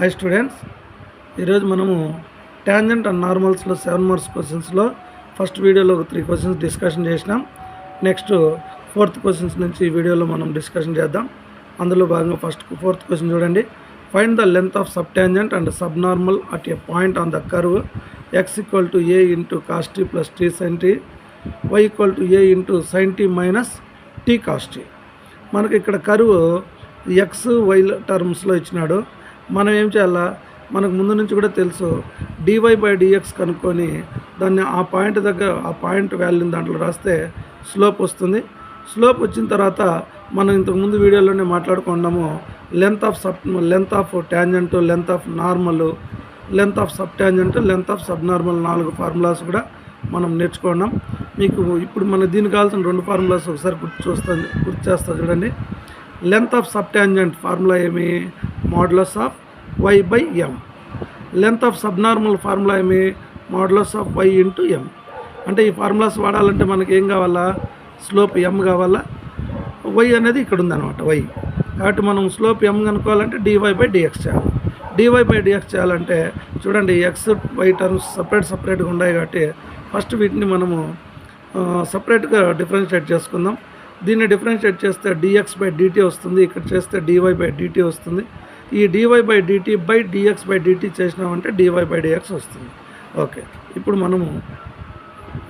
Hi students, ఈరోజు మనము tangent and నార్మల్స్లో 7 marks క్వశ్చన్స్లో first వీడియోలో 3 క్వశ్చన్స్ డిస్కషన్ చేసినాం. నెక్స్ట్ 4th క్వశ్చన్స్ నుంచి ఈ వీడియోలో మనం డిస్కషన్ చేద్దాం. అందులో భాగంగా ఫోర్త్ క్వశ్చన్ చూడండి. Find the length of sub tangent and sub normal at a point on the curve x = a into cos t plus t sin t, y = a into sin t minus t cos t. మనకి ఇక్కడ curve X why టర్మ్స్లో ఇచ్చినాడు. మనం ఏం చేయాలా, మనకు ముందు నుంచి కూడా తెలుసు, dy/dx కనుక్కొని దాన్ని ఆ పాయింట్ దగ్గర ఆ పాయింట్ వాల్యూని దాంట్లో రాస్తే స్లోప్ వస్తుంది. స్లోప్ వచ్చిన తర్వాత మనం ఇంతకుముందు వీడియోలోనే మాట్లాడుకున్నాము, length of tangent, length of normal, length of sub tangent, length of sub normal 4 formulas కూడా మనం నేర్చుకున్నాం. మీకు ఇప్పుడు మన దీనికి కావాల్సిన 2 ఫార్ములాస్ ఒకసారి గుర్తు చేస్తా చూడండి. Length of sub tangent formula ఏమి? Modulus of y/m. Length of sub normal formula ఏమి? Modulus of y into m. అంటే ఈ ఫార్ములాస్ వాడాలంటే మనకి ఏం కావాలా? స్లోప్ m కావాలా, y అనేది ఇక్కడ ఉందన్నమాట, y. కాబట్టి మనం స్లోప్ m కనుక్కోవాలంటే dy/dx చేయాలి. dy/dx చేయాలంటే చూడండి, ఎక్స్ వై టర్మ్స్ సపరేట్గా ఉన్నాయి కాబట్టి ఫస్ట్ వీటిని మనము సపరేట్గా డిఫరెన్షియేట్ చేసుకుందాం. దీన్ని డిఫరెన్షియేట్ చేస్తే dx/dt వస్తుంది, ఇక్కడ చేస్తే dy/dt వస్తుంది. ఈ dy/dt/dx/dt చేసినామంటే dy/dx వస్తుంది. ఓకే, ఇప్పుడు మనము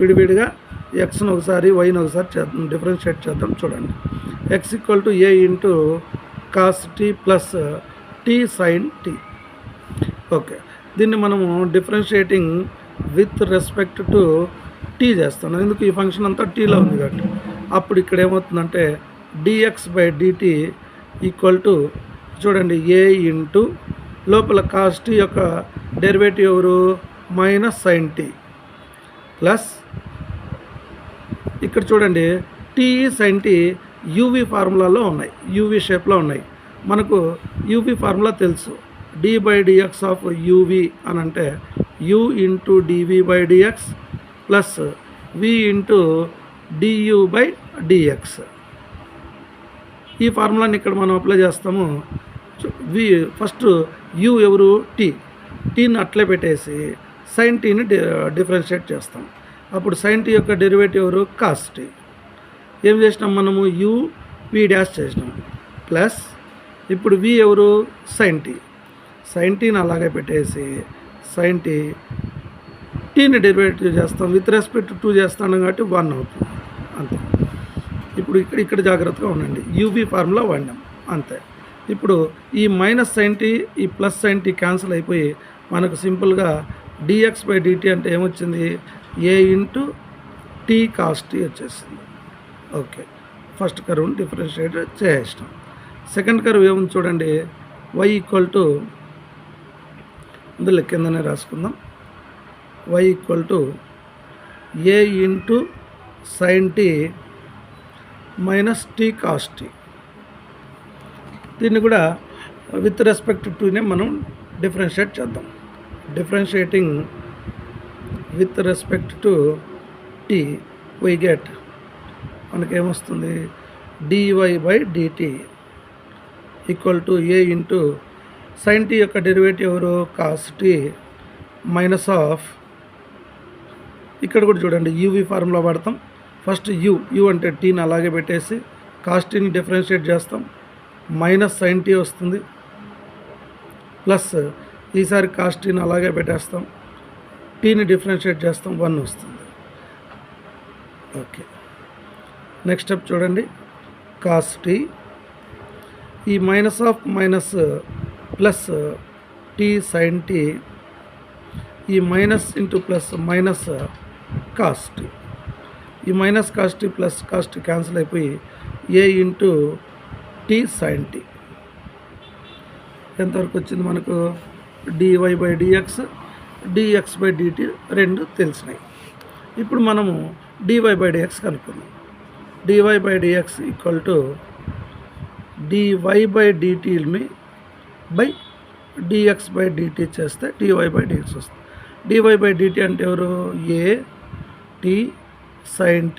విడివిడిగా ఎక్స్ను ఒకసారి వైని ఒకసారి చేద్దాం, డిఫరెన్షియేట్ చేద్దాం. చూడండి, x = a into cos t plus t sin t. Okay, దీన్ని మనము differentiating with respect to t చేస్తాను. ఎందుకు? ఈ ఫంక్షన్ అంతా టీలో ఉంది కాబట్టి. అప్పుడు ఇక్కడ ఏమవుతుందంటే dx/dt = చూడండి, a ఇంటూ లోపల కాస్ టీ యొక్క డెరివేటివ్ ఎవరు? మైనస్ సైన్ టీ ప్లస్ ఇక్కడ చూడండి టీ సైన్ టీ యూవీ ఫార్ములాలో ఉన్నాయి, యూవీ షేప్లో ఉన్నాయి. మనకు యూవీ ఫార్ములా తెలుసు, d/dx ఆఫ్ యూవీ అని అంటే u into dv/dx plus v into du/dx. ఈ ఫార్ములాని ఇక్కడ మనం అప్లై చేస్తాము. ఫస్ట్ u ఎవరు? టీని అట్లే పెట్టేసి సైన్ టీని డిఫరెన్షియేట్ చేస్తాం. అప్పుడు సైన్ టీ యొక్క డెరివేటివ్ ఎవరు? Cos t. ఏం చేసినాం మనము? u v డాష్ చేసినాం ప్లస్ ఇప్పుడు v ఎవరు? Sine t. సైన్ టీని అలాగే పెట్టేసి సైన్ టీని డెరివేటివ్ చేస్తాం. విత్ రెస్పెక్ట్ టు చేస్తాను కాబట్టి 1 అవుతుంది, అంతే. ఇప్పుడు ఇక్కడ జాగ్రత్తగా ఉండండి, యూవీ ఫార్ములా వాడినాం, అంతే. ఇప్పుడు ఈ మైనస్ సైన్ టీ, ఈ ప్లస్ సైన్ టీ క్యాన్సిల్ అయిపోయి మనకు సింపుల్గా dx/dt అంటే ఏమొచ్చింది? a into t cos t వచ్చేసింది. ఓకే, ఫస్ట్ కర్వ్ని డిఫరెన్షియేట్ చేసినాం. సెకండ్ కర్వ్ ఏముంది చూడండి, y = అందులో కిందనే రాసుకుందాం, y = a into sine t minus t cos t. దీన్ని కూడా విత్ రెస్పెక్ట్ టునే మనం డిఫరెన్షియేట్ చేద్దాం. Differentiating with respect to t we get, మనకేమొస్తుంది? dy/dt = a into sine t యొక్క డెరివేటివ్ ఎవరు? కాస్ టీ మైనస్ ఆఫ్, ఇక్కడ కూడా చూడండి యూవీ ఫార్ములా వాడతాం. ఫస్ట్ యూ అంటే టీని అలాగే పెట్టేసి కాస్ టీని డిఫరెన్షియేట్ చేస్తాం, మైనస్ సైన్ టీ వస్తుంది, ప్లస్ ఈసారి కాస్ టీని అలాగే పెట్టేస్తాం, టీని డిఫరెన్షియేట్ చేస్తాం, 1 వస్తుంది. ఓకే, నెక్స్ట్ స్టెప్ చూడండి, కాస్ టీ, ఈ minus of minus plus t sine t, ఈ minus into plus minus cos t, ఈ minus cos t plus cos t cancel అయిపోయి a into t sine t. ఎంతవరకు వచ్చింది మనకు? dy/dx, dx/dt రెండు తెలిసినాయి. ఇప్పుడు మనము dy/dx కనుక్కుందాం. dy/dx = dy/dtని బై dx/dt చేస్తే dy/dx వస్తుంది. dy/dt అంటే ఎవరు? a t sin t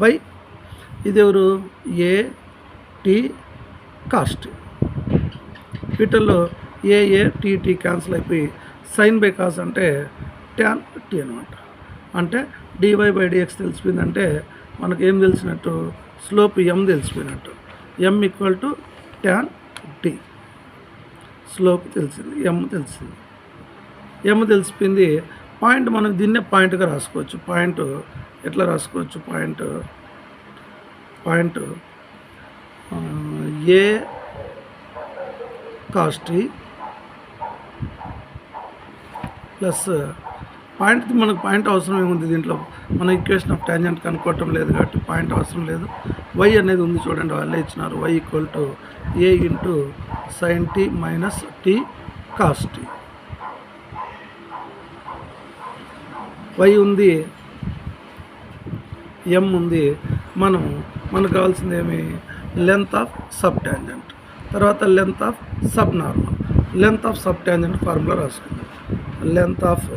by ఇది ఎవరు? a t cos t. వీటిల్లో టీ క్యాన్సిల్ అయిపోయి సైన్ బై కాస్ అంటే ట్యాన్ టీ అనమాట. అంటే dy/dx తెలిసిపోయిందంటే మనకు ఏం తెలిసినట్టు, స్లోప్ m తెలిసిపోయినట్టు. m equal to tan t. Slope తెలిసింది, m తెలిసింది. m తెలిసిపోయింది. పాయింట్ మనకు దీన్నే పాయింట్గా రాసుకోవచ్చు. పాయింట్ ఎట్లా రాసుకోవచ్చు, point a cos t plus point. మనకు పాయింట్ అవసరం ఏముంది దీంట్లో, మన ఈక్వేషన్ ఆఫ్ టాంజెంట్ కనుక్కోవటం లేదు కాబట్టి పాయింట్ అవసరం లేదు. y అనేది ఉంది చూడండి, వాళ్ళే ఇచ్చినారు. y equal to a into sine t minus t cos t. y ఉంది, m ఉంది. మనకు కావాల్సింది ఏమి, లెంత్ ఆఫ్ సబ్ టాంజెంట్, తర్వాత length of sub normal. Length of sub tangent formula రాసుకుందాం. Length of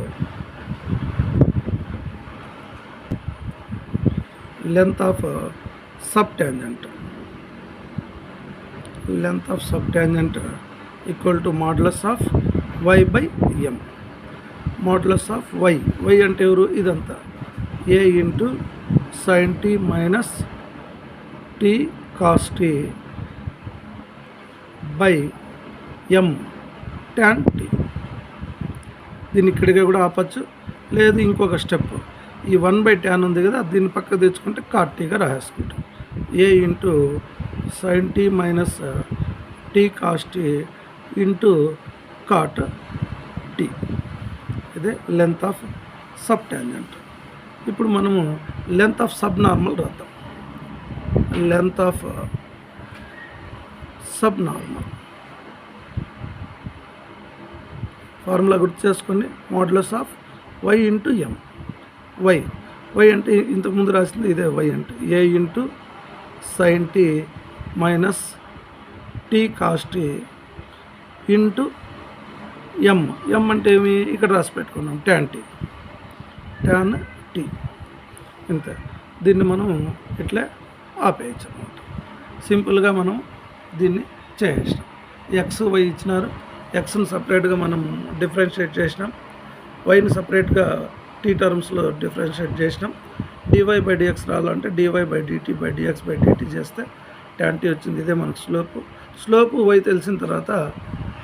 sub tangent equal to modulus of y/m. Modulus of y అంటే ఎవరు, ఇదంతా a into sine t minus t cos t by m tan t. దీన్ని ఇక్కడికి కూడా ఆపచ్చు, లేదు ఇంకొక స్టెప్, ఈ 1/tan ఉంది కదా, దీన్ని పక్కకు తెచ్చుకుంటే కాట్ టీగా రాసేసుకుంటాం. a into sine t minus t cos t into cot t. ఇదే లెంత్ ఆఫ్ సబ్ టాంజెంట్. ఇప్పుడు మనము లెంత్ ఆఫ్ సబ్ నార్మల్ రాద్దాం. Length of sub normal formula గుర్తు చేసుకొని, modulus of y into m. y అంటే ఇంతకుముందు రాసింది ఇదే. y అంటే a into sine t minus t cos t into m అంటే ఏమి, ఇక్కడ రాసి పెట్టుకున్నాం ట్యాన్ టీ. ఇంతే. దీన్ని మనం ఇట్లా ఆపేయచ్చు అనమాట. సింపుల్గా మనం దీన్ని చేసాం. y ఇచ్చినారు, xని సపరేట్గా మనం డిఫరెన్షియేట్ చేసినాం, వైని సపరేట్గా టీ టర్మ్స్లో డిఫరెన్షియేట్ చేసినాం. dy/dx రావాలంటే dy/dt/dx/dt చేస్తే ట్యాన్ టీ వచ్చింది. ఇదే మనకు స్లోపు y తెలిసిన తర్వాత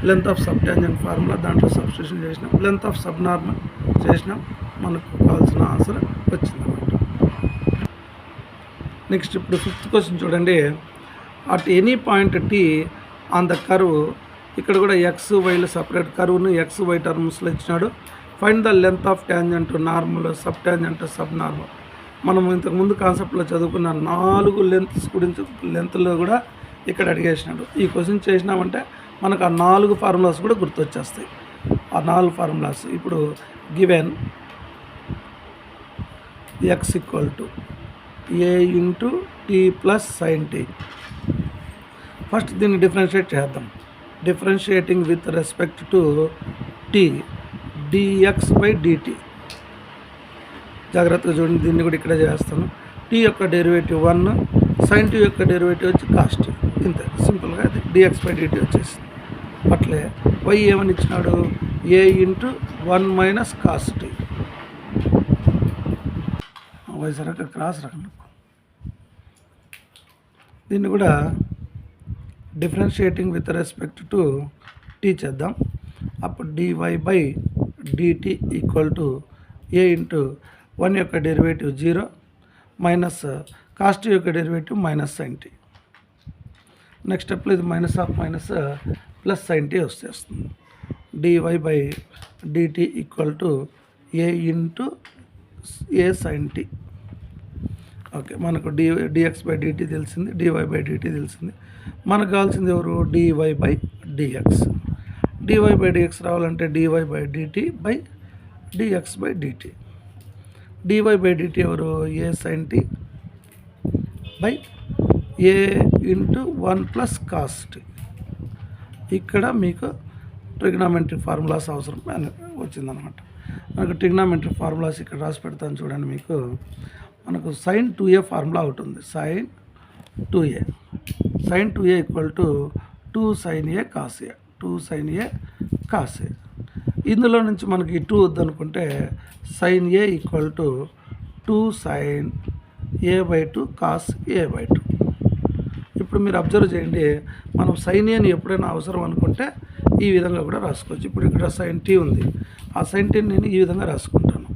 length of sub tangent formula దాంట్లో సబ్స్టిట్యూషన్ చేసినాం, లెంత్ ఆఫ్ సబ్ నార్మల్ చేసినాం, మనకు కావాల్సిన ఆన్సర్ వచ్చిందన్నమాట. నెక్స్ట్ ఇప్పుడు 5th క్వశ్చన్ చూడండి. At any point t on the curve, ఇక్కడ కూడా x/yలో సపరేట్ కర్వ్ను x/y టర్మ్స్లో ఇచ్చినాడు. Find the length of tangent normal, sub tangent, sub normal. మనం ఇంతకుముందు కాన్సెప్ట్లో చదువుకున్న 4 లెంత్స్ గురించి, లెంత్లో కూడా ఇక్కడ అడిగేసినాడు. ఈ క్వశ్చన్ చేసినామంటే మనకు ఆ 4 ఫార్ములాస్ కూడా గుర్తొచ్చేస్తాయి. ఆ 4 ఫార్ములాస్ ఇప్పుడు given x equal to a into t plus sine t. First దీన్ని డిఫరెన్షియేట్ చేద్దాం. Differentiating with respect to t dx/dt. జాగ్రత్తగా చూడండి, దీన్ని కూడా ఇక్కడే చేస్తాను. టీ యొక్క డెరివేటివ్ 1, సైన్ టీ యొక్క డెరివేటివ్ వచ్చి కాస్ టీ. ఇంతే సింపుల్గా అది dx/dt వచ్చేసింది. అట్లే y ఏమని ఇచ్చినాడు, a into 1 minus cos t. వైసరక క్రాస్ రకం. దీన్ని కూడా differentiating with respect to t చేద్దాం. అప్పుడు dy/dt equal to a into 1 యొక్క డెరివేటివ్ 0 మైనస్ కాస్ టీ యొక్క derivative minus sine t. Next స్టెప్లో ఇది minus of minus plus sine t వచ్చేస్తుంది. dy/dt equal to a into a sine t. Okay, మనకు dx/dt తెలిసింది, dy/dt తెలిసింది. మనకు కావాల్సింది ఎవరు, dy/dx. dy/dx రావాలంటే dy/dt/dx/dt. dy/dt ఎవరు, a sine t by a into 1 plus cos t. ఇక్కడ మీకు ట్రిగ్నామెట్రీ ఫార్ములాస్ అవసరం వచ్చిందనమాట. మనకు ట్రిగ్నామెట్రీ ఫార్ములాస్ ఇక్కడ రాసి పెడతాను చూడండి. మీకు మనకు sin 2a ఫార్ములా ఒకటి ఉంది. sin 2a equal to 2 sin a cos a. 2 sin a cos a. ఇందులో నుంచి మనకి 2 వద్దనుకుంటే sin a equal to 2 sin a/2 cos a/2. ఇప్పుడు మీరు అబ్జర్వ్ చేయండి, మనం sin aని ఎప్పుడైనా అవసరం అనుకుంటే ఈ విధంగా కూడా రాసుకోవచ్చు. ఇప్పుడు ఇక్కడ sin t ఉంది, ఆ sin t నేను ఈ విధంగా రాసుకుంటాను.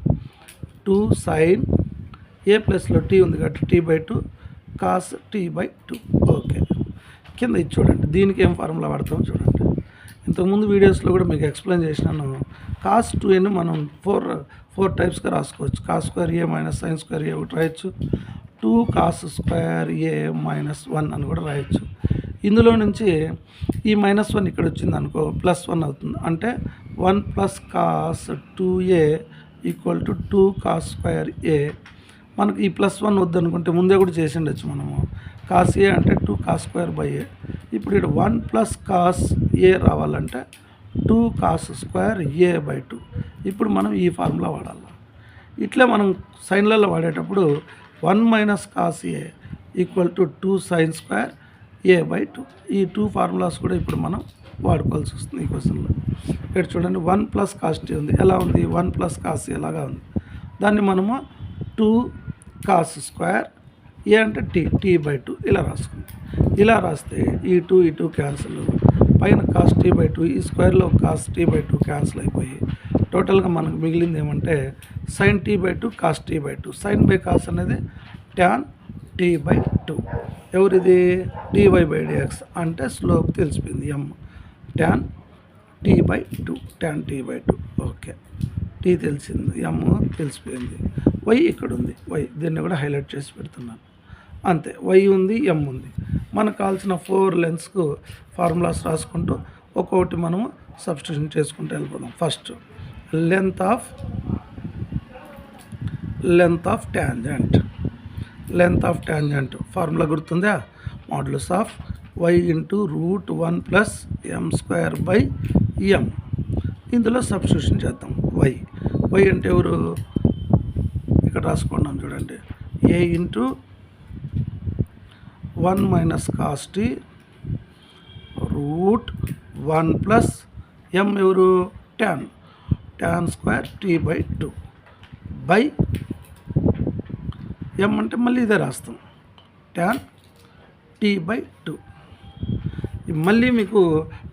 2 sin a ప్లస్లో t ఉంది కాబట్టి t/2 cos t/2. ఓకే, కింద ఇది చూడండి, దీనికి ఏం ఫార్ములా వాడతామో చూడండి. ఇంతకుముందు వీడియోస్లో కూడా మీకు ఎక్స్ప్లెయిన్ చేసినాను. cos 2aని మనం ఫోర్ టైప్స్గా రాసుకోవచ్చు. cos square a minus sin square a ఒకటి రాయొచ్చు, 2 cos స్క్వేర్ a మైనస్ 1 అని కూడా రాయొచ్చు. ఇందులో నుంచి ఈ -1 ఇక్కడ వచ్చింది అనుకో, +1 అవుతుంది. అంటే 1 + cos 2a equal to 2 cos square a. మనకి ఈ +1 వద్దనుకుంటే ముందే కూడా చేసి ఉండొచ్చు మనము. cos a అంటే 2 cos స్క్వేర్ a. ఇప్పుడు ఇక్కడ 1 + cos a రావాలంటే 2 cos స్క్వేర్ a/2. ఇప్పుడు మనం ఈ ఫార్ములా వాడాలి. ఇట్లే మనం సైన్లలో వాడేటప్పుడు 1 - cos a equal to 2 sin square a/2. ఈ 2 ఫార్ములాస్ కూడా ఇప్పుడు మనం వాడుకోవాల్సి వస్తుంది ఈ క్వశ్చన్లో. ఇక్కడ చూడండి, 1 + cos t ఉంది. ఎలా ఉంది? 1 + cos a లాగా ఉంది. దాన్ని మనము 2 cos స్క్వేర్ a అంటే t/2 ఇలా రాసుకుంటాం. ఇలా రాస్తే ఈ 2 క్యాన్సిల్, పైన cos t/2, ఈ స్క్వేర్లో cos t/2 క్యాన్సిల్ అయిపోయి టోటల్గా మనకు మిగిలింది ఏమంటే sin t/2 cos t/2. sin by cos అనేది tan t/2. ఎవరిది? dy/dx అంటే స్లోప్ తెలిసిపోయింది, m tan t/2, tan t/2. Okay, t తెలిసింది, m తెలిసిపోయింది. y ఇక్కడ ఉంది, y దీన్ని కూడా హైలైట్ చేసి పెడుతున్నాను. అంతే, y ఉంది, m ఉంది. మనకు కావాల్సిన 4 లెన్స్కు ఫార్ములాస్ రాసుకుంటూ ఒక్కొక్కటి మనము సబ్స్టిట్యూషన్ చేసుకుంటూ వెళ్ళిపోదాం. First length of tangent formula గుర్తుందా? Modulus of y into √1 + m²/m. ఇందులో సబ్స్టిట్యూషన్ చేద్దాం. y అంటే ఎవరు? ఇక్కడ రాసుకున్నాం చూడండి, a into 1 - cos t √1 + m ఎవరు? tan square t/2 by m అంటే మళ్ళీ ఇదే రాస్తాం, tan t/2. మళ్ళీ మీకు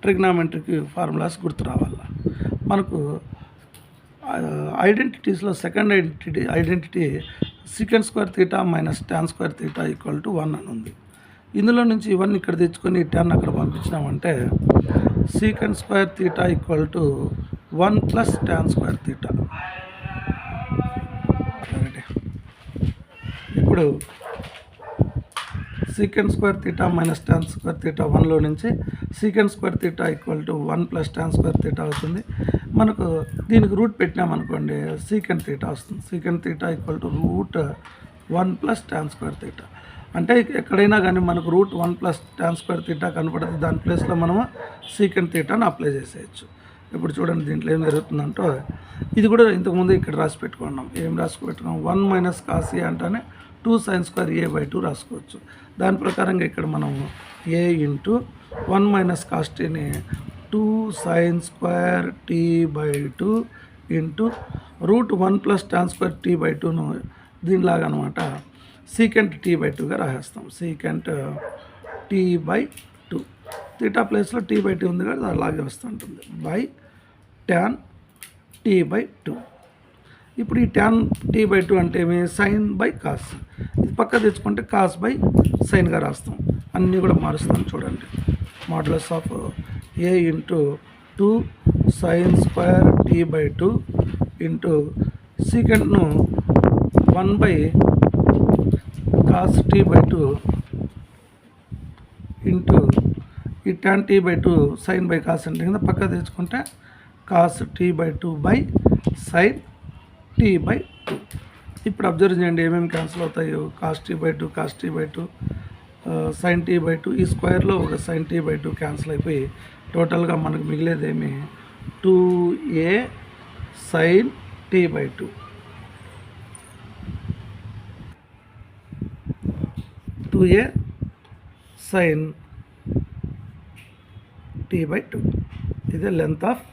ట్రిగ్నామెట్రీకి ఫార్ములాస్ గుర్తు రావాల. మనకు ఐడెంటిటీస్లో second identity secant square theta minus tan square theta equal to 1 అని ఉంది. ఇందులో నుంచి ఇవన్నీ ఇక్కడ తెచ్చుకొని 10 అక్కడ పంపించినామంటే secant square theta equal to 1 + tan square theta. ఇప్పుడు secant square theta minus tan square theta 1లో నుంచి secant square theta equal to 1 + tan square theta అవుతుంది. మనకు దీనికి రూట్ పెట్టినామనుకోండి, secant తీటా వస్తుంది. secant theta equal to √1 + tan square theta. అంటే ఎక్కడైనా కానీ మనకు √1 + tan స్క్వేర్ తీటా కనపడుతుంది, దాని ప్లేస్లో మనము secant తీటాను అప్లై చేసేయచ్చు. ఇప్పుడు చూడండి, దీంట్లో ఏం జరుగుతుందంటే ఇది కూడా ఇంతకుముందు ఇక్కడ రాసి పెట్టుకున్నాం. ఏం రాసి పెట్టుకున్నాం? 1 - cos a అంటేనే 2 sin స్క్వేర్ a/2 రాసుకోవచ్చు. దాని ప్రకారంగా ఇక్కడ మనం a ఇంటూ 1 - cos tని 2 sin స్క్వేర్ t/2 ఇంటూ √1 + tan స్క్వేర్ t/2ను దీనిలాగా అనమాట secant t/2గా రాసేస్తాం. secant t/2 తీటా ప్లేస్లో t/2 ఉంది కదా, అలాగే వస్తుంటుంది బై tan t/2. ఇప్పుడు ఈ tan t/2 అంటే ఏమి? sin/cos. ఇది పక్క తెచ్చుకుంటే cos/sin రాస్తాం. అన్నీ కూడా మారుస్తాం చూడండి. Modulus of a into 2 sin square t/2 into secantను 1/cos t/2 ఇంటూ ఈ tan t/2 sin/cos అంటే కింద పక్క తెచ్చుకుంటే cos t/2/sin t/2. ఇప్పుడు అబ్జర్వ్ చేయండి ఏమేమి క్యాన్సిల్ అవుతాయో. cos t/2 sin t/2, ఈ స్క్వేర్లో ఒక sin t/2 క్యాన్సిల్ అయిపోయి టోటల్గా మనకు మిగిలేది ఏమి? 2a sin t/2. 2a sin t/2. ఇదే లెంత్ ఆఫ్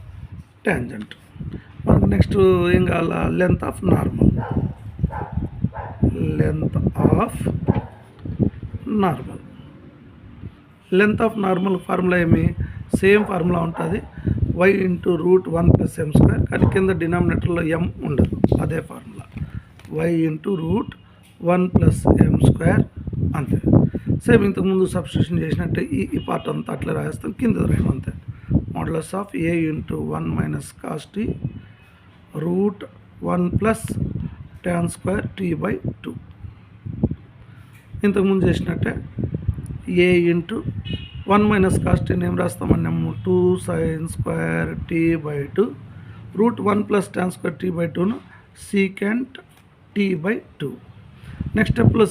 ట్యాంజెంట్. మనకు నెక్స్ట్ ఏం కావాలా? Length of normal. Length of normal. Length of normal formula ఏమి? సేమ్ ఫార్ములా ఉంటుంది, y ఇంటూ √1 + m². కానీ కింద డినామినేటర్లో m ఉండదు, అదే ఫార్ములా y ఇంటూ √1 + m² అంతే. సేమ్ ఇంతకుముందు సబ్స్టిట్యూషన్ చేసినట్టే ఈ పార్ట్ అంతా అట్లా రాస్తాం, కింద రాయం అంతే. Modulus of a into 1 - cos t √1 + tan² t/2. ఇంతకుముందు చేసినట్టే a ఇంటూ 1 - cos t ఏం రాస్తామన్నాము? 2 sin² t/2 √1 + tan² t/2ను secant t/2. Next స్టెప్లో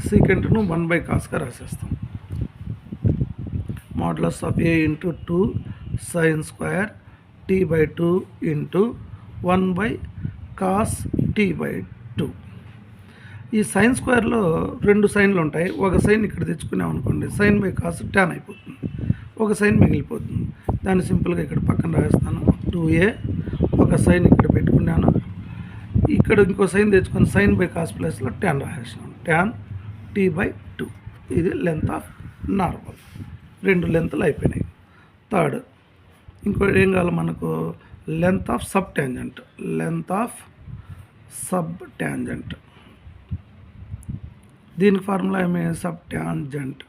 సీకెంట్ను 1/cosగా రాసేస్తాం. Modulus of a into 2 sin² t/2 into 1/cos t/2. ఈ సైన్ స్క్వేర్లో 2 సైన్లు ఉంటాయి. ఒక సైన్ ఇక్కడ తెచ్చుకున్నాం అనుకోండి, sin/cos tan అయిపోతుంది, ఒక సైన్ మిగిలిపోతుంది. దాన్ని సింపుల్గా ఇక్కడ పక్కన రాస్తాను. 2a ఒక సైన్ ఇక్కడ పెట్టుకున్నాను, ఇక్కడ ఇంకో సైన్ తెచ్చుకొని sin/cos ప్లేస్లో tan రాసేసాను, tan t/2. ఇది లెంత్ ఆఫ్ నార్మల్. 2 లెంత్లు అయిపోయినాయి. థర్డ్ ఇంకోటి ఏం కావాలి మనకు? Length of sub tangent. Length of sub tangent. దీనికి ఫార్ములా ఏమి? Sub tangent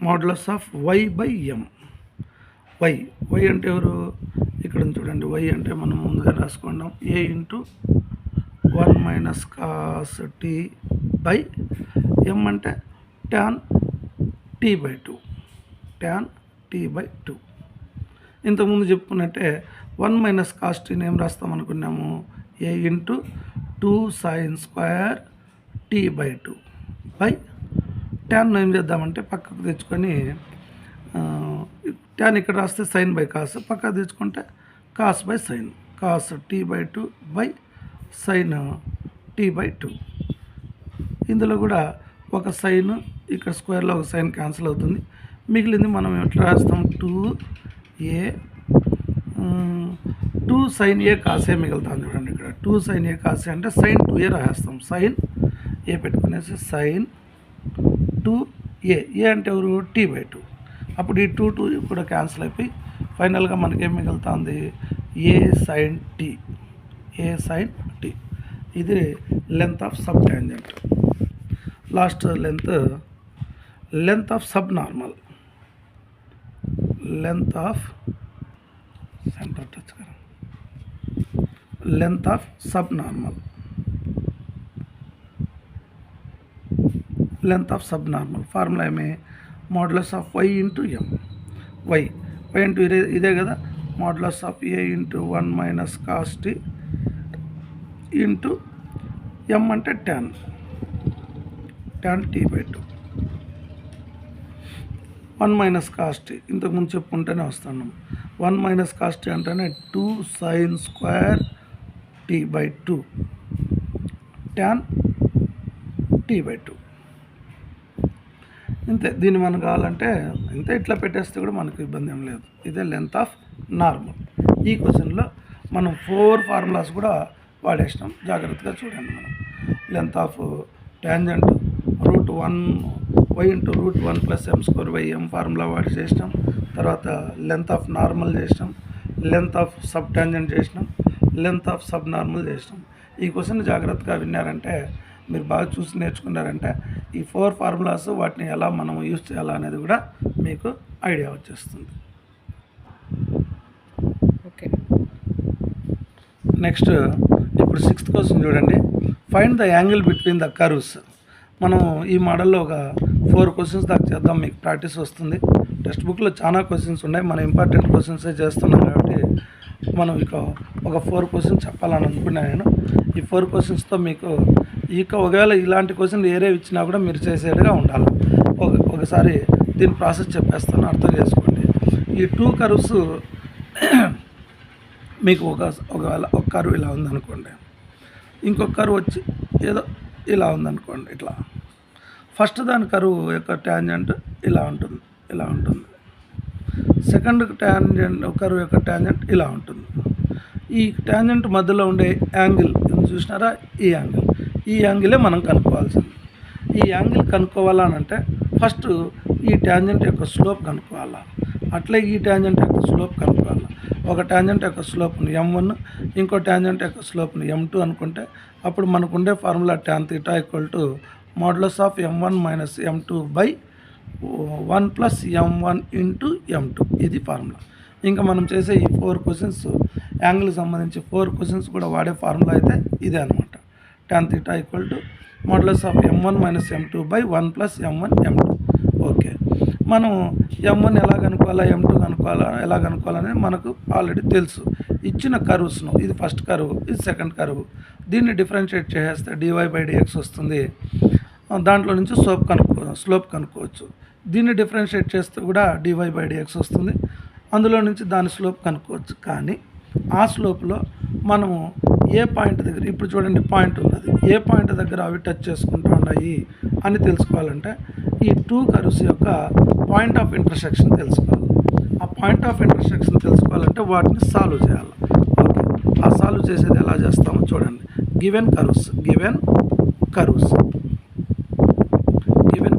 modulus of y/m. y అంటే ఎవరు? ఇక్కడ చూడండి, y అంటే మనం ముందుగా రాసుకున్నాం, a ఇంటూ 1 - cos t/m అంటే tan t/2. tan t/2. ఇంతకుముందు చెప్పుకున్నట్టే 1 - cos t ఏం రాస్తాం అనుకున్నాము? a into 2 sin² t/2 tan ఏం చేద్దామంటే పక్కకు తెచ్చుకొని, tan ఇక్కడ రాస్తే sin/cos, పక్కకు తెచ్చుకుంటే cos/sin, cos t/2 sin t/2. ఇందులో కూడా ఒక సైన్, ఇక్కడ స్క్వేర్లో ఒక సైన్ క్యాన్సిల్ అవుతుంది, మిగిలింది మనం ఎట్లా రాస్తాం? 2 sin a cos a మిగులుతాం. చూడండి ఇక్కడ 2 sin a cos a అంటే sin 2a రాస్తాం. sin a పెట్టుకునేసి sin 2a. a అంటే ఎవరు? t/2. అప్పుడు ఈ 2 కూడా క్యాన్సిల్ అయిపోయి ఫైనల్గా మనకేం మిగులుతుంది? a sin t. a sin t. ఇది length of sub tangent. Last length of sub normal. Length of centre touch करो. Length of sub normal. Length of sub normal formula ఏమి? Modulus of y into m. y into ఇదే కదా, modulus of a into 1 - cos t into m అంటే tan t/2. 1 - cos t ఇంతకుముందు చెప్పుకుంటూనే వస్తున్నాం. 1 - cos t అంటేనే 2 sin² t/2 tan t/2. ఇంతే. దీన్ని మనం కావాలంటే ఇంతే ఇట్లా పెట్టేస్తే కూడా మనకు ఇబ్బంది ఏం లేదు. ఇదే లెంత్ ఆఫ్ నార్మల్. ఈ క్వశ్చన్లో మనం 4 ఫార్ములాస్ కూడా వాడేసినాం, జాగ్రత్తగా చూడండి. మనం length of tangent √1 y into √1 + m² formula వాడి చేసినాం. తర్వాత లెంత్ ఆఫ్ నార్మల్ చేసినాం, లెంత్ ఆఫ్ సబ్ ట్యాంజెంట్ చేసినాం, లెంత్ ఆఫ్ సబ్ నార్మల్ చేసినాం. ఈ క్వశ్చన్ జాగ్రత్తగా విన్నారంటే, మీరు బాగా చూసి నేర్చుకున్నారంటే, ఈ 4 ఫార్ములాస్ వాటిని ఎలా మనం యూజ్ చేయాలా అనేది కూడా మీకు ఐడియా వచ్చేస్తుంది. ఓకే. నెక్స్ట్ ఇప్పుడు 6th క్వశ్చన్ చూడండి. Find the angle between the curves. మనం ఈ మోడల్లో ఒక 4 క్వశ్చన్స్ దాకా చేద్దాం, మీకు ప్రాక్టీస్ వస్తుంది. టెక్స్ట్ బుక్లో చాలా క్వశ్చన్స్ ఉన్నాయి, మనం ఇంపార్టెంట్ క్వశ్చన్సే చేస్తున్నాం కాబట్టి మనం ఒక 4 క్వశ్చన్స్ చెప్పాలని అనుకున్నాను నేను. ఈ 4 క్వశ్చన్స్తో మీకు ఒకవేళ ఇలాంటి క్వశ్చన్లు ఏరేవి ఇచ్చినా కూడా మీరు చేసేట్టుగా ఉండాలి. ఒకసారి దీని ప్రాసెస్ చెప్పేస్తాను, అర్థం చేసుకోండి. ఈ 2 కర్వ్స్ మీకు ఒకవేళ ఒక కర్వ్ ఇలా ఉందనుకోండి, ఇంకొక కర్వ్ వచ్చి ఏదో ఇలా ఉందనుకోండి. ఇట్లా ఫస్ట్ దాని కర్వ్ యొక్క ట్యాంజెంట్ ఇలా ఉంటుంది. సెకండ్ ట్యాంజెంట్ కర్వ్ యొక్క ట్యాంజెంట్ ఇలా ఉంటుంది. ఈ ట్యాంజెంట్ మధ్యలో ఉండే యాంగిల్ చూసినారా, ఈ యాంగిలే మనం కనుక్కోవాల్సింది. ఈ యాంగిల్ కనుక్కోవాలనంటే ఫస్ట్ ఈ ట్యాంజెంట్ యొక్క స్లోప్ కనుక్కోవాలా, అట్లే ఈ ట్యాంజెంట్ యొక్క స్లోప్ కనుక్కోవాలి. ఒక ట్యాంజెంట్ యొక్క స్లోప్ని m1, ఇంకో ట్యాంజెంట్ యొక్క స్లోప్ని m2 అనుకుంటే అప్పుడు మనకు ఉండే formula tan θ modulus of m1 minus m2 by 1 plus m1 into m2. ఇది ఫార్ములా. ఇంకా మనం చేసే ఈ 4 క్వశ్చన్స్ యాంగిల్కి సంబంధించి 4 క్వశ్చన్స్ కూడా వాడే ఫార్ములా అయితే ఇదే అనమాట. tan θ modulus of m1 minus m2 by 1 plus m1 m2. Okay, మనం m1 ఎలా కనుక్కోవాలా, m2 కనుక్కోవాలా, ఎలా కనుక్కోవాలనేది మనకు ఆల్రెడీ తెలుసు. ఇచ్చిన కర్వ్స్ను, ఇది ఫస్ట్ కర్వ్, ఇది సెకండ్ కర్వ్, దీన్ని డిఫరెన్షియేట్ చేస్తే dy/dx వస్తుంది. దాంట్లో నుంచి స్లోప్ కనుక్కోవచ్చు. దీన్ని డిఫరెన్షియేట్ చేస్తే కూడా dy/dx వస్తుంది. అందులో నుంచి దాని స్లోప్ కనుక్కోవచ్చు. కానీ ఆ స్లోప్లో మనము ఏ పాయింట్ దగ్గర, ఇప్పుడు చూడండి పాయింట్ ఉన్నది, ఏ పాయింట్ దగ్గర అవి టచ్ చేసుకుంటూ ఉన్నాయి అని తెలుసుకోవాలంటే ఈ 2 కర్వ్స్ యొక్క పాయింట్ ఆఫ్ ఇంటర్సెక్షన్ తెలుసుకోవాలి. ఆ పాయింట్ ఆఫ్ ఇంటర్సెక్షన్ తెలుసుకోవాలంటే వాటిని సాల్వ్ చేయాలి. ఓకే, ఆ సాల్వ్ చేసేది ఎలా చేస్తామో చూడండి. గివెన్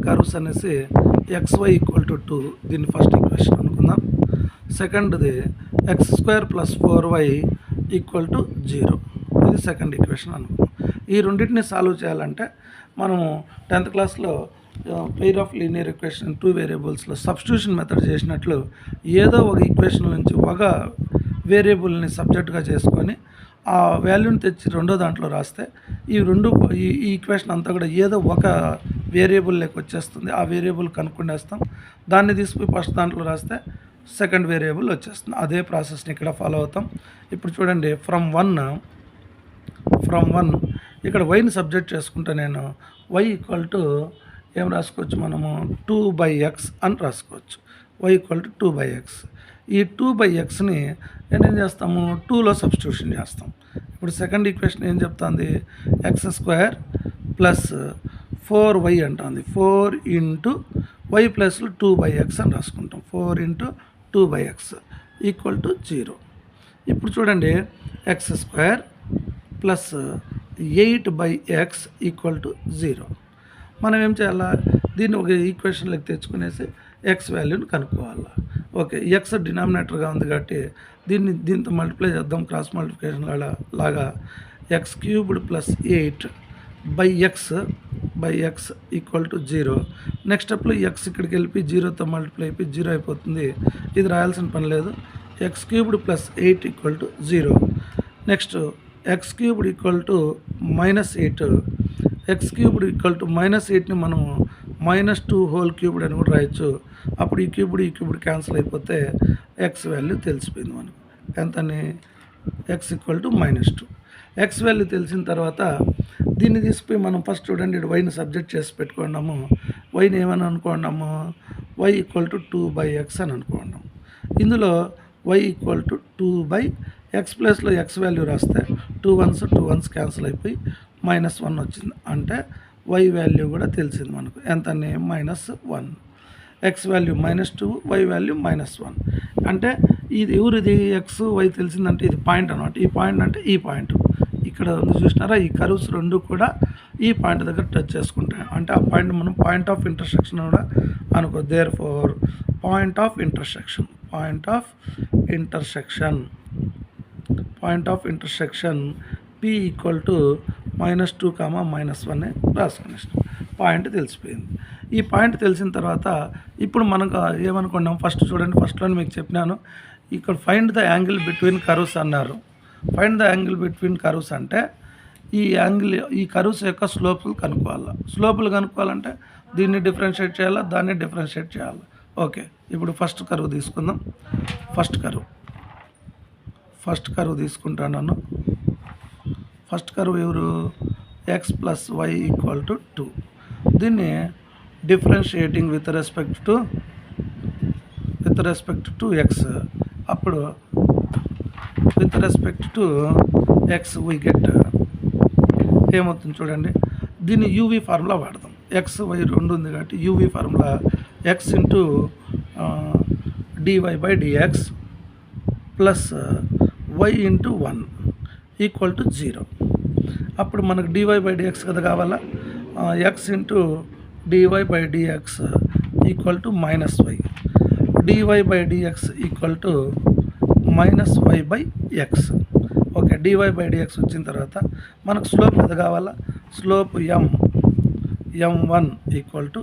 కర్వ్స్ అనేసి xy = 2, దీన్ని ఫస్ట్ ఈక్వేషన్ అనుకుందాం. సెకండ్ది x² + 4y = 0, ఇది సెకండ్ ఈక్వేషన్ అనుకుందాం. ఈ రెండింటిని సాల్వ్ చేయాలంటే మనము 10th క్లాస్లో పెయిర్ ఆఫ్ లీనియర్ ఈక్వేషన్ 2 వేరియబుల్స్లో సబ్స్టిట్యూషన్ మెథడ్ చేసినట్లు ఏదో ఒక ఈక్వేషన్ నుంచి ఒక వేరియబుల్ని సబ్జెక్ట్గా చేసుకొని ఆ వాల్యూని తెచ్చి రెండో దాంట్లో రాస్తే ఈ ఈక్వేషన్ అంతా కూడా ఏదో ఒక వేరియబుల్ లెక్క వచ్చేస్తుంది. ఆ వేరియబుల్ కనుక్కుండేస్తాం, దాన్ని తీసుకుని ఫస్ట్ దాంట్లో రాస్తే సెకండ్ వేరియబుల్ వచ్చేస్తుంది. అదే ప్రాసెస్ని ఇక్కడ ఫాలో అవుతాం. ఇప్పుడు చూడండి, ఫ్రమ్ వన్ ఇక్కడ వైని సబ్జెక్ట్ చేసుకుంటే నేను y = ఏం రాసుకోవచ్చు, మనము 2/x అని రాసుకోవచ్చు. y = 2/x. ఈ 2/xని నేనేం చేస్తాము, 2లో సబ్స్టిట్యూషన్ చేస్తాం. ఇప్పుడు సెకండ్ ఈక్వేషన్ ఏం చెప్తుంది, x² + 4y అంటుంది. 4 × y + 2/x అని రాసుకుంటాం. 4 × 2/x = 0. ఇప్పుడు చూడండి, x² + 8/x = 0. మనం ఏం చేయాలా, దీన్ని ఒక ఈక్వేషన్లోకి తెచ్చుకునేసి ఎక్స్ వాల్యూని కనుక్కోవాలి. ఓకే, ఎక్స్ డినామినేటర్గా ఉంది కాబట్టి దీంతో మల్టిప్లై చేద్దాం, క్రాస్ మల్టిప్లికేషన్ లాగా. x³ + 8/x = 0. నెక్స్ట్ స్టెప్లో ఎక్స్ ఇక్కడికి వెళ్ళి 0తో మల్టిప్లై అయిపోయి 0 అయిపోతుంది. ఇది రాయాల్సిన పని లేదు. x³ + 8 = 0. Next x³ = -8. x³ -8ని మనము -2³ అని కూడా రాయొచ్చు. అప్పుడు ఈ క్యూబ్డ్ క్యాన్సిల్ అయిపోతే ఎక్స్ వాల్యూ తెలిసిపోయింది మనకు. ఎంతని, x = -2. ఎక్స్ వాల్యూ తెలిసిన తర్వాత దీన్ని తీసుకుపోయి మనం ఫస్ట్ చూడండి, వైని సబ్జెక్ట్ చేసి పెట్టుకున్నాము. వైని ఏమని అనుకున్నాము, y = 2/x అని అనుకున్నాము. ఇందులో y = 2/x ప్లస్లో ఎక్స్ వాల్యూ రాస్తే 2 1s క్యాన్సిల్ అయిపోయి -1 వచ్చింది. అంటే y వాల్యూ కూడా తెలిసింది మనకు. ఎంతని, -1. X value -2, y value -1. అంటే ఇది ఎవరిది, x y తెలిసిందంటే ఇది పాయింట్ అనమాట. ఈ పాయింట్ అంటే ఈ పాయింట్ ఇక్కడ ఉంది చూసినారా, ఈ కర్వ్స్ రెండు కూడా ఈ పాయింట్ దగ్గర టచ్ చేసుకుంటాయి. అంటే ఆ పాయింట్ మనం పాయింట్ ఆఫ్ ఇంటర్సెక్షన్ కూడా అనుకో. Therefore point of intersection P = -2, -1 రాసుకునేస్తాం. పాయింట్ తెలిసిపోయింది. ఈ పాయింట్ తెలిసిన తర్వాత ఇప్పుడు మనకు ఏమనుకున్నాం, ఫస్ట్ చూడండి, ఫస్ట్లో మీకు చెప్పినాను ఇక్కడ find the angle between curves అన్నారు. Find the angle between curves అంటే ఈ కర్వ్స్ యొక్క స్లోపులు కనుక్కోవాలంటే దీన్ని డిఫరెన్షియేట్ చేయాలా, దాన్ని డిఫరెన్షియేట్ చేయాలి. ఓకే, ఇప్పుడు ఫస్ట్ కర్వ్ తీసుకుందాం. ఫస్ట్ కర్వ్ తీసుకుంటాను. ఫస్ట్ కర్వ్ ఎవరు, x + y = 2. దీన్ని differentiating with respect to x. అప్పుడు with respect to x we get ఏమవుతుంది చూడండి, దీన్ని యూవీ ఫార్ములా వాడదాం. x y రెండు ఉంది కాబట్టి UV formula x × dy by dx plus y into 1 equal to 0. అప్పుడు మనకు డివై బై డిఎక్స్ కదా కావాలా, x into dy by dx equal to minus y, dy by dx equal to minus y by x. Okay, dy by dx వచ్చిన తర్వాత మనకు slope ఎంత కావాలా, slope m1 equal to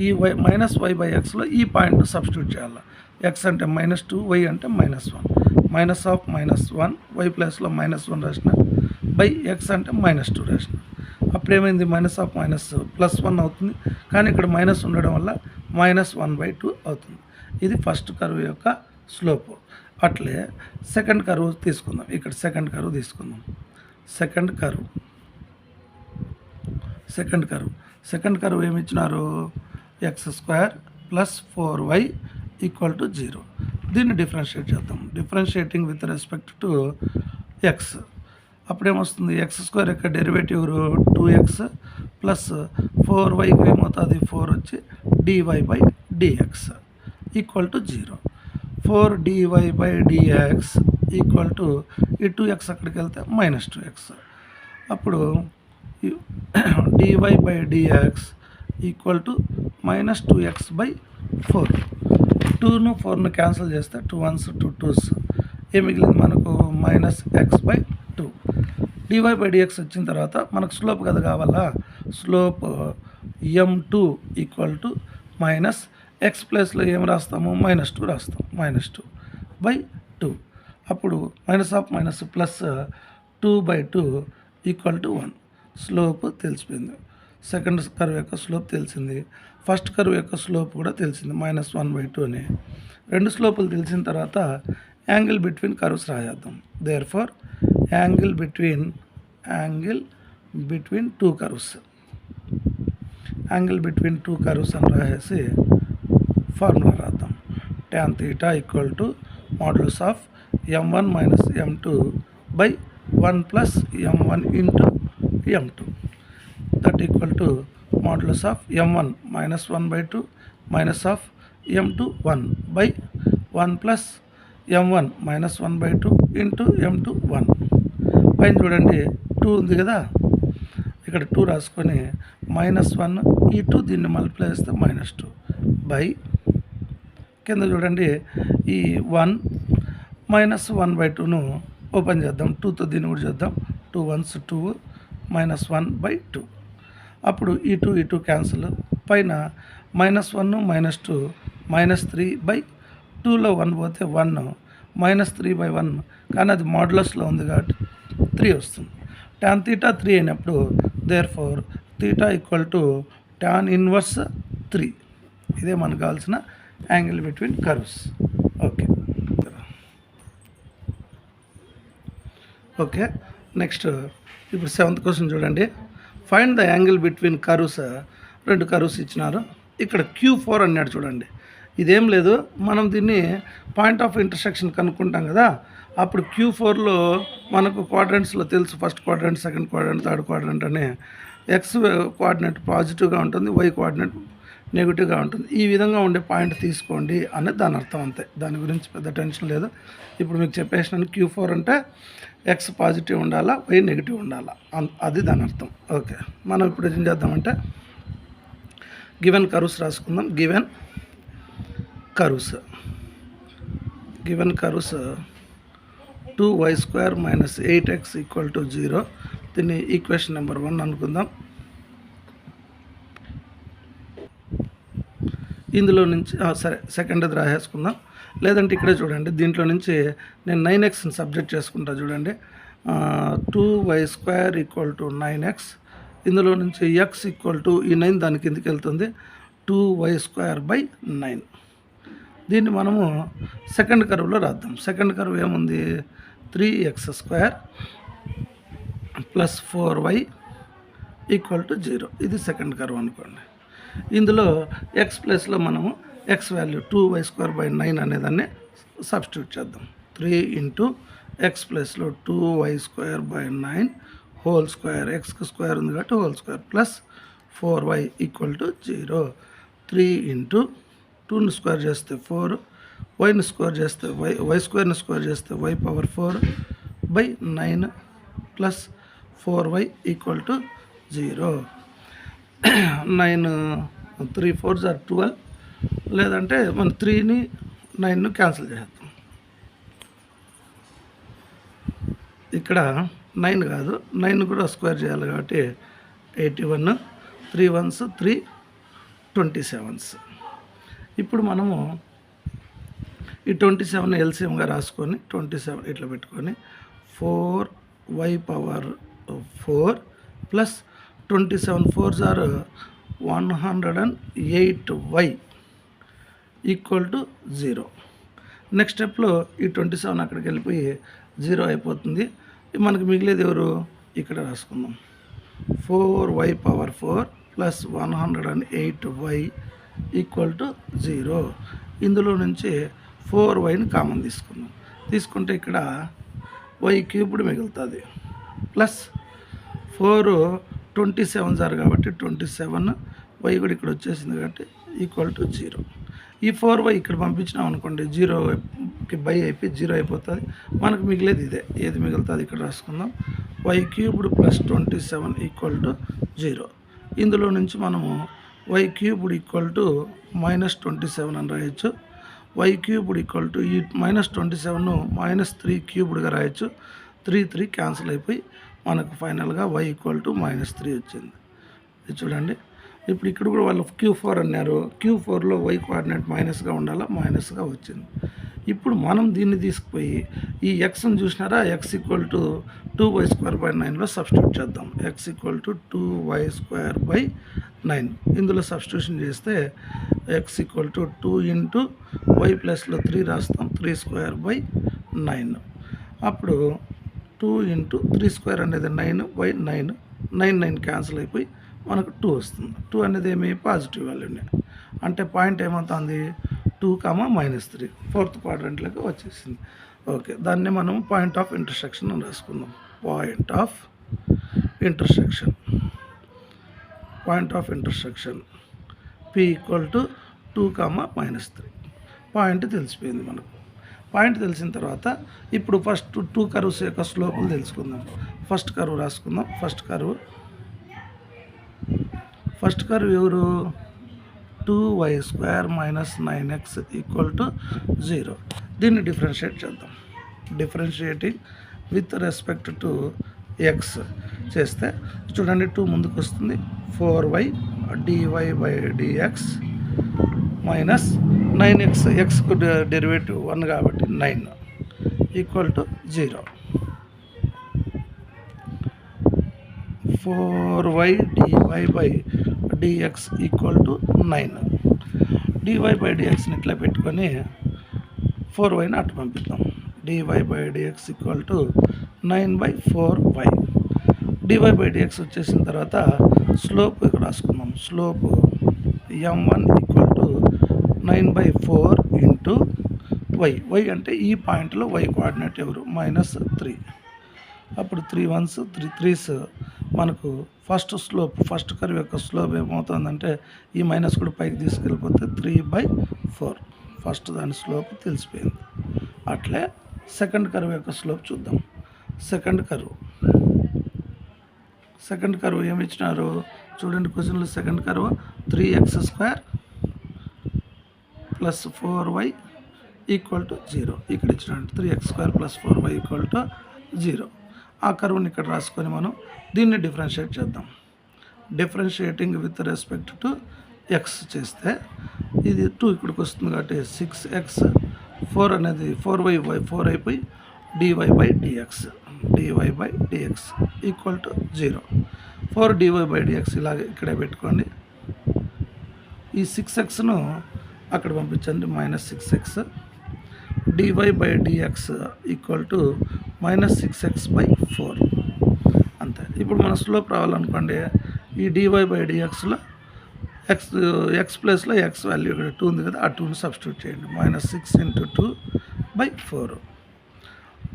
ఈ వై మైనస్ వై బై ఎక్స్లో ఈ point substitute చేయాలి. X అంటే -2, వై అంటే -1, మైనస్ ఆఫ్ -1 వై ప్లస్లో -1 రాసిన బై ఎక్స్ అంటే -2 రాసిన. అప్పుడేమైంది, మైనస్ ఆఫ్ మైనస్ +1 అవుతుంది, కానీ ఇక్కడ మైనస్ ఉండడం వల్ల -1/2 అవుతుంది. ఇది ఫస్ట్ కర్వ్ యొక్క స్లోప్. అట్లే సెకండ్ కర్వ్ తీసుకుందాం. ఇక్కడ సెకండ్ కర్వ్ తీసుకుందాం. సెకండ్ కర్వ్ ఏమి ఇచ్చినారు, x² + 4y ఈక్వల్ టు 0. దీన్ని డిఫరెన్షియేట్ చేద్దాం. Differentiating with respect to x. అప్పుడేమొస్తుంది, x² యొక్క డెరివేటివ్ 2x ప్లస్ 4yకి ఏమవుతుంది, 4 వచ్చి dy by dx equal to 0. 4 dy by dx equal to ఈ 2x అక్కడికి వెళ్తే -2x. అప్పుడు dy by dx equal to -2x/4. 2ను 4ను క్యాన్సిల్ చేస్తే 2 1s 2 2s ఏం మిగిలింది మనకు -x/2. డివై బై డిఎక్స్ వచ్చిన తర్వాత మనకు స్లోప్ కదా కావాలా, slope m2 equal to minus x ప్లస్లో ఏం రాస్తాము, -2 రాస్తాం, -2/2. అప్పుడు minus of minus plus 2/2 equal to 1. Slope తెలిసిపోయింది. సెకండ్ కర్వ్ యొక్క స్లోప్ తెలిసింది, ఫస్ట్ కర్వ్ యొక్క స్లోప్ కూడా తెలిసింది, -1/2 అని. రెండు స్లోపులు తెలిసిన తర్వాత యాంగిల్ బిట్వీన్ కర్వ్స్ రాయేద్దాం. Therefore angle between two curves అని రాసేసి ఫార్ములా రాద్దాం. tan θ equal to modulus of m1 minus m2 by 1 plus m1 into m2 that equal to modulus of m1 -1/2 minus of m2 1 by 1 plus m1 -1/2 into m2 1. పైన చూడండి 2 ఉంది కదా, ఇక్కడ 2 రాసుకొని -1 ఈ 2 దీన్ని మల్టిప్లై చేస్తే -2 బై కింద చూడండి ఈ 1 -1/2ను ఓపెన్ చేద్దాం, 2తో దీన్ని కూడా చేద్దాం, 2 1s 2 -1/2. అప్పుడు ఈ 2 క్యాన్సిల్, పైన -1 -2 -3/2లో 1 పోతే 1 -3/1, కానీ అది మోడ్యులస్లో ఉంది కాబట్టి 3 వస్తుంది. tan θ 3 అయినప్పుడు therefore θ equal to tan inverse 3. ఇదే మనకు కావాల్సిన angle between curves. Okay, next ఇప్పుడు 7th క్వశ్చన్ చూడండి. Find the angle between curves. 2 curves ఇచ్చినారు. ఇక్కడ Q4 అన్నాడు చూడండి. ఇదేం లేదు, మనం దీన్ని పాయింట్ ఆఫ్ ఇంటర్సెక్షన్ కనుక్కుంటాం కదా, అప్పుడు Q4లో మనకు క్వాడ్రంట్స్లో తెలుసు, first quadrant, second quadrant, third quadrant అని. ఎక్స్ కోఆర్డినేట్ పాజిటివ్గా ఉంటుంది, వై కోఆర్డినేట్ నెగిటివ్గా ఉంటుంది. ఈ విధంగా ఉండే పాయింట్ తీసుకోండి అనేది దాని అర్థం, అంతే. దాని గురించి పెద్ద టెన్షన్ లేదు. ఇప్పుడు మీకు చెప్పేసినాను, Q4 అంటే ఎక్స్ పాజిటివ్ ఉండాలా, వై నెగిటివ్ ఉండాలా, అది దాని అర్థం. ఓకే, మనం ఇప్పుడు ఏం చేద్దామంటే గివెన్ కర్వ్స్ రాసుకుందాం. Given curves 2y² - 8x = 0. దీన్ని ఈక్వేషన్ నెంబర్ 1 అనుకుందాం. ఇందులో నుంచి సరే సెకండ్ది రాసేసుకుందాం, లేదంటే ఇక్కడే చూడండి, దీంట్లో నుంచి నేను 9xని సబ్జెక్ట్ చేసుకుంటా చూడండి. 2y² = 9x. ఇందులో నుంచి x = ఈ 9 దాని కిందకి వెళ్తుంది, 2y²/9. దీన్ని మనము సెకండ్ కర్వ్లో రాద్దాం. సెకండ్ కర్వ్ ఏముంది, 3x² + 4y = 0. ఇది సెకండ్ కర్వ్ అనుకోండి. ఇందులో ఎక్స్ ప్లస్లో మనము ఎక్స్ వాల్యూ 2y²/9 అనేదాన్ని సబ్స్టిట్యూట్ చేద్దాం. 3 × x ప్లస్లో 2y²/9 హోల్ స్క్వేర్, ఎక్స్కి స్క్వేర్ ఉంది కాబట్టి హోల్ స్క్వేర్, ప్లస్ 4y = 0. 3 × 2ని స్క్వేర్ చేస్తే 4, వైని స్క్వేర్ చేస్తే వై స్క్వేర్ని స్క్వేర్ చేస్తే y power 4/9 plus 4y equal to 0. 9 3 4s are 12, లేదంటే మనం 3ని 9ను క్యాన్సిల్ చేద్దాం. ఇక్కడ 9 కాదు, 9 కూడా స్క్వేర్ చేయాలి కాబట్టి 81, 3 1s 3 27s. ఇప్పుడు మనము ఈ 27 ఎల్సిఎంగా రాసుకొని 27 ఇట్లా పెట్టుకొని 4y power 4 plus 27 4s are 108y equal to 0. Next స్టెప్లో ఈ 27 అక్కడికి వెళ్ళిపోయి 0 అయిపోతుంది. మనకు మిగిలేది ఎవరు? ఇక్కడ రాసుకుందాం. 4y power 4 plus 108y equal to 0. ఇందులో నుంచి 4yని కామన్ తీసుకుందాం. తీసుకుంటే ఇక్కడ y క్యూబ్డ్ మిగులుతుంది. ప్లస్ 4 27 సార్ కాబట్టి 27, y కూడా ఇక్కడ వచ్చేసింది కాబట్టి ఈక్వల్ టు 0. ఈ 4y ఇక్కడ పంపించినాం అనుకోండి, 0కి బై అయిపోయి 0 అయిపోతుంది. మనకు మిగిలేది ఇదే. ఏది మిగులుతుంది ఇక్కడ రాసుకుందాం. y cubed plus 27 equal to 0. ఇందులో నుంచి మనము y క్యూబ్డ్ ఈక్వల్ టు -27 అని రాయొచ్చు. y క్యూబ్డ్ ఈక్వల్ టు ఈ -27ను -3 క్యూబ్డ్గా రాయొచ్చు. 3 క్యాన్సిల్ అయిపోయి మనకు ఫైనల్గా y ఈక్వల్ టు -3 వచ్చింది. ఇది చూడండి. ఇప్పుడు ఇక్కడ కూడా వాళ్ళు Q4 అన్నారు. Q4లో y కోఆర్డినేట్ మైనస్గా ఉండాలా, మైనస్గా వచ్చింది. ఇప్పుడు మనం దీన్ని తీసుకుపోయి ఈ ఎక్స్ని చూసినారా, x ఈక్వల్ టు 2y²/9లో సబ్స్టిట్యూట్ చేద్దాం. x ఈక్వల్ టు 2y²/9 ఇందులో సబ్స్టిట్యూషన్ చేస్తే x equal to 2 into y ప్లస్లో 3 రాస్తాం, 3²/9. అప్పుడు 2 ఇంటూ 3² అనేది 9/9, 9 క్యాన్సిల్ అయిపోయి మనకు 2 వస్తుంది. 2 అనేది ఏమి? పాజిటివ్ వాల్యూనే. అంటే పాయింట్ ఏమవుతుంది? 2, -3 ఫోర్త్ క్వాడ్రంట్లోకి వచ్చేసింది. ఓకే, దాన్ని మనం పాయింట్ ఆఫ్ ఇంటర్సెక్షన్ అని రాసుకుందాం. Point of intersection P equal to 2, -3. Point తెలిసిపోయింది మనకు. పాయింట్ తెలిసిన తర్వాత ఇప్పుడు ఫస్ట్ 2 కర్వ్స్ యొక్క స్లోపులు తెలుసుకుందాం. ఫస్ట్ కర్వ్ రాసుకుందాం. ఫస్ట్ కర్వ్ ఎవరు? 2y² - 9x equal to 0. దీన్ని డిఫరెన్షియేట్ చేద్దాం. Differentiating with respect to X చేస్తే చూడండి, 2 ముందుకు వస్తుంది. 4y dy/dx minus 9x, ఎక్స్కు derivative 1 కాబట్టి 9 equal to 0. 4y dy/dx equal to 9. dy/dxని ఇట్లా పెట్టుకొని 4yని అటు పంపిద్దాం. dy/dx equal to 9/4y. dy/dx వచ్చేసిన తర్వాత స్లోప్ ఇక్కడ రాసుకుందాం. Slope m1 equal to 9/4 into y. y అంటే ఈ పాయింట్లో y కోఆర్డినేట్ ఎవరు? -3. అప్పుడు 3 1s 3 3s మనకు ఫస్ట్ కర్వ్ యొక్క స్లోప్ ఏమవుతుందంటే ఈ మైనస్ కూడా పైకి తీసుకెళ్ళిపోతే 3/4. ఫస్ట్ దాని స్లోప్ తెలిసిపోయింది. అట్లే సెకండ్ కర్వ్ యొక్క స్లోప్ చూద్దాం. సెకండ్ కర్వ్ ఏమి ఇచ్చినారు చూడండి క్వశ్చన్లో. Second curve 3x² plus 4y equal to 0. ఇక్కడ ఇచ్చినాడు 3x² plus 4y equal to 0. ఆ కర్వ్ని ఇక్కడ రాసుకొని మనం దీన్ని డిఫరెన్షియేట్ చేద్దాం. Differentiating with respect to X చేస్తే ఇది 2 ఇక్కడికి వస్తుంది కాబట్టి 6x, 4 అనేది 4y/4 అయిపోయి dy/dx ఈక్వల్ టు 0. 4 dy/dx ఇలాగ ఇక్కడే పెట్టుకోండి. ఈ 6xను అక్కడ పంపించండి, -6x. dy/dx equal to -6x/4 అంతే. ఇప్పుడు మన స్లోప్ రావాలనుకోండి, ఈ dy/dxలో x ప్లేస్లో x వాల్యూ ఇక్కడ 2 ఉంది కదా, ఆ 2ని సబ్స్టిట్యూట్ చేయండి. -6 × 2/4.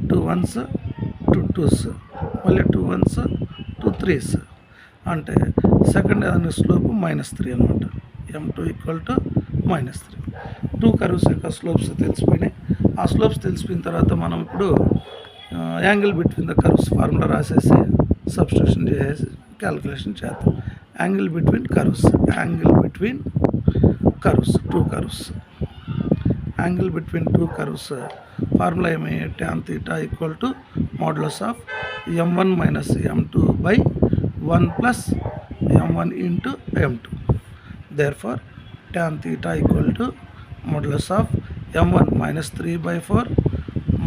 2 1s 2 2s మళ్ళీ 2 1s 2 3s అంటే సెకండ్ దాని స్లోపు -3 అనమాట. m2 equal to -3. 2 కర్వ్స్ యొక్క స్లోప్స్ తెలిసిపోయినాయి. ఆ స్లోప్స్ తెలిసిపోయిన తర్వాత మనం ఇప్పుడు angle between the curves formula రాసేసి సబ్స్టిట్యూషన్ చేసేసి క్యాలిక్యులేషన్ చేద్దాం. Angle between curves, two curves, angle between two curves formula ఏమి, tan theta equal to modulus of m1 minus m2 by 1 plus m1 into m2. Therefore tan theta equal to modulus of m1 minus 3 by 4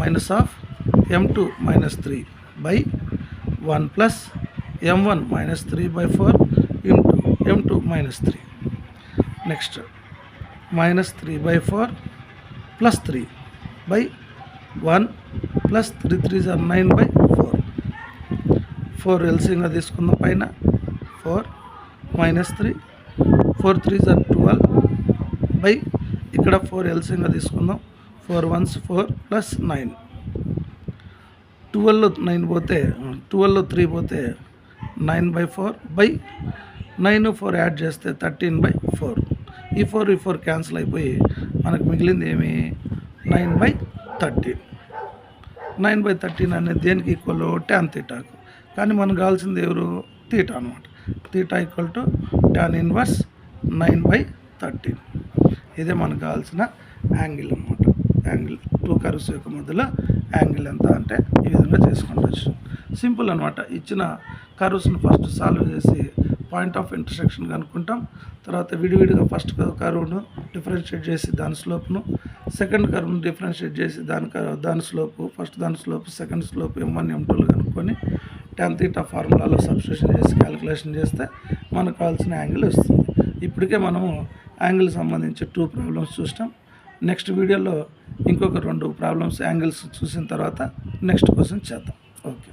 minus of m2 minus 3 by 1 plus m1 minus 3 by 4 into m2 minus 3. Next minus 3 by 4 plus 3 by 1 plus 3 3 or 9 by 4. 4 ఎల్సీగా తీసుకుందాం పైన 4 minus 3 4 3 are 12 by ఇక్కడ 4 ఎల్సీగా తీసుకుందాం 4 1s 4 plus 9. 12లో 9 పోతే 12లో 3 పోతే 9 by 4 by 9 4 add చేస్తే 13 by 4. ఈ 4 క్యాన్సిల్ అయిపోయి మనకు మిగిలింది ఏమి 9 బై 13. 9 బై 13 అనేది దేనికి ఈక్వల్, tan thetaకు. కానీ మనకు కావాల్సింది ఎవరు, థీటా అనమాట. Theta equal to tan inverse 9 by 13. ఇదే మనకు కావాల్సిన యాంగిల్ అనమాట. యాంగిల్ టూ కర్వ్స్ యొక్క మధ్యలో యాంగిల్ ఎంత అంటే ఈ విధంగా చేసుకుంటచ్చు. సింపుల్ అనమాట. ఇచ్చిన కర్వ్స్ని ఫస్ట్ సాల్వ్ చేసి పాయింట్ ఆఫ్ ఇంటర్సెక్షన్ కనుక్కుంటాం. తర్వాత విడివిడిగా ఫస్ట్ కర్వ్ను డిఫరెన్షియేట్ చేసి దాని స్లోప్ను, సెకండ్ కర్వ్ను డిఫరెన్షియేట్ చేసి దాని స్లోపు, ఫస్ట్ దాని slope, second slope m1 m2 కనుక్కొని tan theta ఫార్ములాలో సబ్స్టిట్యూషన్ చేసి క్యాలిక్యులేషన్ చేస్తే మనకు కావాల్సిన యాంగిల్ వస్తుంది. ఇప్పటికే మనము యాంగిల్ సంబంధించి 2 ప్రాబ్లమ్స్ చూసినాం. నెక్స్ట్ వీడియోలో ఇంకొక 2 ప్రాబ్లమ్స్ యాంగిల్స్ చూసిన తర్వాత నెక్స్ట్ క్వశ్చన్ చేద్దాం. ఓకే.